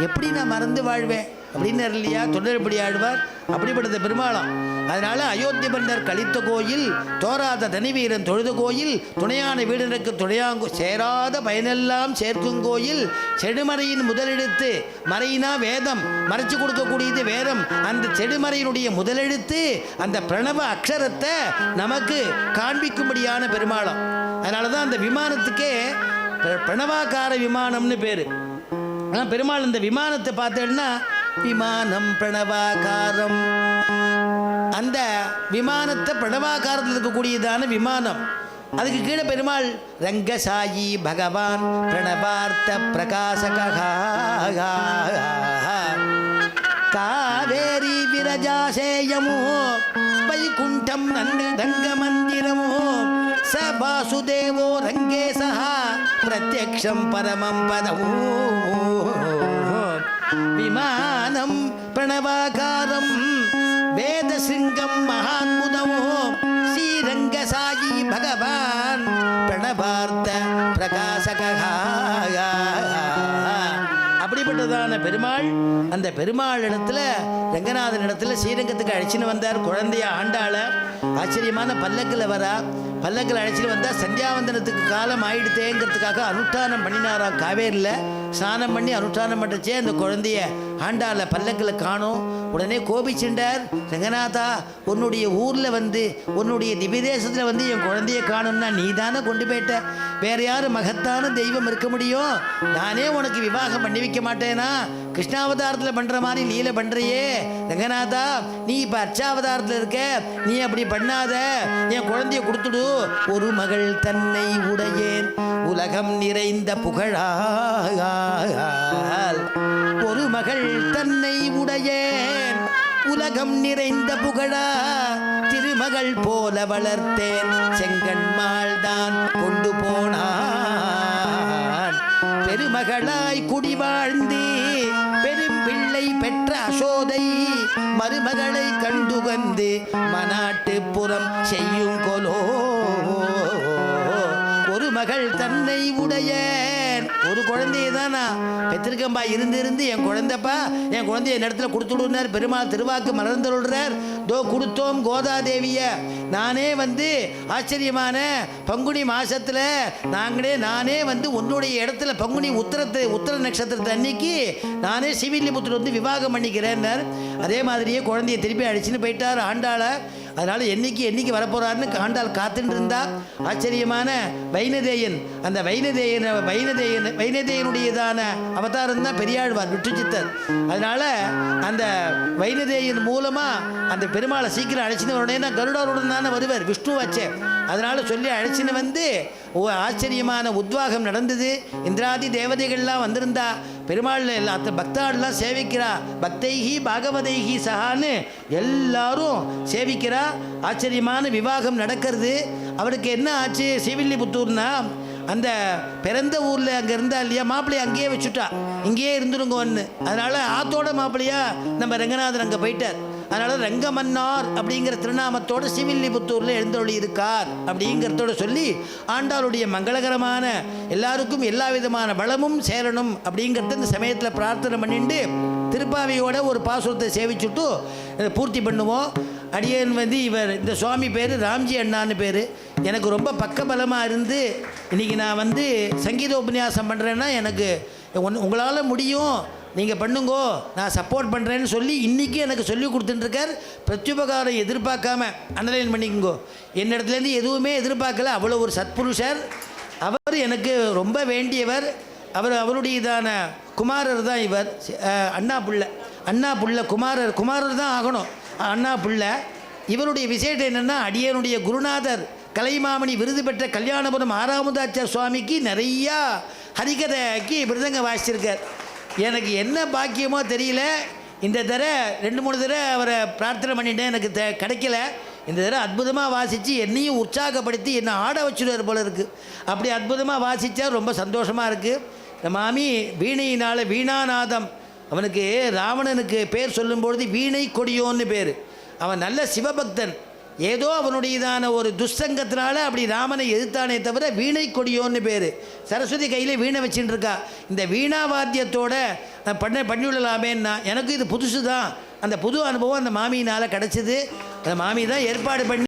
எப்படி நான் மறந்து வாழ்வேன் அப்படின்னு இல்லையா தொண்டர்படி ஆழ்வார். அப்படிப்பட்ட பெருமாளாம். அதனால அயோத்தி மன்னர் கழித்த கோயில், தோராத தனிவீரன் தொழுத கோயில், துணையான வீடனுக்கு துணையாங்கு சேராத பயனெல்லாம் சேர்க்கும் கோயில், செடுமறையின் முதலெழுத்து மறையினா வேதம், மறைச்சு கொடுக்கக்கூடியது வேதம். அந்த செடுமறையினுடைய முதலெழுத்து அந்த பிரணவ அக்ஷரத்தை நமக்கு காண்பிக்கும்படியான பெருமாளாம். அதனால தான் அந்த விமானத்துக்கே பிரணவாக்கார விமானம்னு பேர். ஆனால் பெருமாள் இந்த விமானத்தை பார்த்தேன்னா விமானம் பிரணவாகாரம், அந்த விமானத்தை பிரணவாகாரத்தில் இருக்கக்கூடியதான விமானம். அதுக்கு கீழே பெருமாள் ரங்கசாயி பகவான் பிரணவார்த்த பிரகாசகா, காவேரி விரஜாசேயமோ வைகுண்டம் ரங்க மந்திரமோ ச வாசுதேவோ ரங்கேசா பிரத்யக்ஷம் பரமம் பதமோ. விமானம் பிரணவாகாரம் வேதசிங்கம் மகாத்முதமோ ஸ்ரீரங்கசாயி பகவான் பிரணவார்த்த பிரகாசகா. அப்படிப்பட்டதான பெருமாள் அந்த பெருமாள் இடத்துல ரங்கநாதன் இடத்துல ஸ்ரீரங்கத்துக்கு அழைச்சின்னு வந்தார். குழந்தைய ஆண்டாள ஆச்சரியமான பல்லக்கில் வரா. பல்லக்கில் அழைச்சிட்டு வந்தால் சந்தியாவந்தனத்துக்கு காலம் ஆயிடுத்தேங்கிறதுக்காக அனுஷ்டானம் பண்ணினாராம். காவேரியில் ஸ்நானம் பண்ணி அனுஷ்டானம் பண்ணுறச்சே அந்த குழந்தைய ஆண்டாள பல்லக்கில் காணும். உடனே கோபிச்சுண்டார். ரங்கநாதா, உன்னுடைய ஊரில் வந்து உன்னுடைய திவ்யதேசத்தில் வந்து என் குழந்தைய காணும்னா நீ தானே கொண்டு போயிட்ட, வேற யாரும் மகத்தான தெய்வம் இருக்க முடியும்? நானே உனக்கு விவாகம் பண்ணி வைக்க மாட்டேனா? கிருஷ்ணாவதாரத்தில் பண்ணுற மாதிரி லீலை பண்ணுறியே ரங்கநாதா, நீ இப்போ அர்ச்சாவதாரத்தில் இருக்க, நீ அப்படி பண்ணாத, என் குழந்தைய கொடுத்துடு. ஒரு மகள் தன்னை உடையேன் உலகம் நிறைந்த புகழால், ஒரு மகள் தன்னை உடையேன் உலகம் நிறைந்த புகழா, திருமகள் போல வளர்த்தேன் செங்கண்மாள் தான் கொண்டு போனான். பெருமகளாய் குடி வாழ்ந்து பெரும் பிள்ளை பெற்ற அசோதை மருமகளை கண்டு வந்து மனாட்டு புறம் செய்யும் கொலோ. ஒரு மகள் தன்னை உடைய ஒரு குழந்தைய தான் நான் பெற்றிருக்கேன்பா, இருந்து என் குழந்தைப்பா, என் குழந்தைய என் இடத்துல கொடுத்துடுனார் பெருமாள். திருவாக்கு மலர்ந்துள்ளார். தோ கொடுத்தோம் கோதாதேவிய. நானே வந்து ஆச்சரியமான பங்குனி மாசத்துல நானே வந்து உன்னுடைய இடத்துல பங்குனி உத்திர நட்சத்திரத்தை அன்னைக்கு நானே சிவில்லிபுத்தூர் வந்து விவாகம் பண்ணிக்கிறேன்னார். அதே மாதிரியே குழந்தைய திருப்பி அடிச்சுன்னு போயிட்டார் ஆண்டாள. அதனால் என்னைக்கு வரப்போறாருன்னு ஆண்டாள் காத்துட்டு இருந்தா. ஆச்சரியமான வைனதேயன், அந்த வைனதேயனுடையதான அவதாரம் தான் பெரியாழ்வார் விட்டுச்சித்தர். அதனால அந்த வைனதேயன் மூலமா அந்த பெருமாளை சீக்கிரம் அழைச்சின்னு வரணும்னா கருடாருடன் தானே வருவார், விஷ்ணு வச்சே. அதனால சொல்லி அழைச்சின்னு வந்து ஆச்சரியமான உத்வாகம் நடந்தது. இந்திராதி தேவதைகள்லாம் வந்திருந்தா. பெருமாள் எல்லாத்த பக்தாடெல்லாம் சேவிக்கிறா. பக்தைஹி பாகவதைஹி சஹான்னு எல்லாரும் சேவிக்கிறா. ஆச்சரியமான விவாகம் நடக்கிறது. அவருக்கு என்ன ஆச்சு? சிவில்லிபுத்தூர்னா அந்த பிறந்த ஊரில் அங்கே இருந்தா இல்லையா, மாப்பிள்ளையை அங்கேயே வச்சுட்டா, இங்கேயே இருந்துருங்கன்னு. அதனால் ஆத்தோட மாப்பிள்ளையா நம்ம ரங்கநாதன் அங்கே போயிட்டார். அதனால் ரங்கமன்னார் அப்படிங்கிற திருநாமத்தோடு சிவில்லிபுத்தூரில் எழுந்தொழி இருக்கார் அப்படிங்கிறதோட சொல்லி ஆண்டாளுடைய மங்களகரமான எல்லாருக்கும் எல்லா விதமான வளமும் சேரணும் அப்படிங்கிறத இந்த சமயத்தில் பிரார்த்தனை பண்ணிட்டு திருப்பாவையோட ஒரு பாசுரத்தை சேவிச்சுட்டு பூர்த்தி பண்ணுவோம். அடியேன் வந்து இவர் இந்த சுவாமி பேர் ராம்ஜி அண்ணான்னு பேர். எனக்கு ரொம்ப பக்கபலமாக இருந்து இன்றைக்கி நான் வந்து சங்கீத உபன்யாசம் பண்ணுறேன்னா எனக்கு உங்களால் முடியும், நீங்கள் பண்ணுங்கோ, நான் சப்போர்ட் பண்ணுறேன்னு சொல்லி இன்றைக்கி எனக்கு சொல்லி கொடுத்துட்டுருக்கார். பிரத்யுபகாரம் எதிர்பார்க்காம அனலைன் பண்ணிக்கோங்கோ. என்னிடத்துலேருந்து எதுவுமே எதிர்பார்க்கல. அவ்வளோ ஒரு சத்புருஷர் அவர். எனக்கு ரொம்ப வேண்டியவர். அவருடையதான குமாரர் தான் இவர். அண்ணா புள்ள குமாரர் தான் ஆகணும். அண்ணா புள்ள. இவருடைய விசேஷம் என்னென்னா அடியனுடைய குருநாதர் கலைமாமணி விருது பெற்ற கல்யாணபுரம் ஆறாமுதாச்சார் சுவாமிக்கு நிறையா ஹரிகதைக்கு விருதங்க வாசிச்சிருக்கார். எனக்கு என்ன பாக்கியமோ தெரியல, இந்த தடவை 2-3 தடவை அவரை பிரார்த்தனை பண்ணிட்டேன், எனக்கு கிடைக்கல. இந்த தடவை அற்புதமாக வாசித்து என்னையும் உற்சாகப்படுத்தி என்னை ஆட வச்சுடுவார் போல இருக்குது. அப்படி அற்புதமாக வாசித்தா ரொம்ப சந்தோஷமாக இருக்குது. இந்த மாமி வீணையினால் வீணாநாதம். அவனுக்கு ராவணனுக்கு பேர் சொல்லும்பொழுது வீணை கொடியோன்னு பேர். அவன் நல்ல சிவபக்தன். ஏதோ அவனுடையதான ஒரு துஷ்சங்கத்தினால அப்படி ராமனை எதிர்த்தானே தவிர வீணை கொடியோன்னு பேர். சரஸ்வதி கையில் வீணை வச்சுட்டு இருக்கா. இந்த வீணா வாத்தியத்தோட பண்ணிவிடலாமேன்னா எனக்கு இது புதுசு தான். அந்த புது அனுபவம் அந்த மாமியினால் கிடச்சிது. அந்த மாமி தான் ஏற்பாடு பண்ணி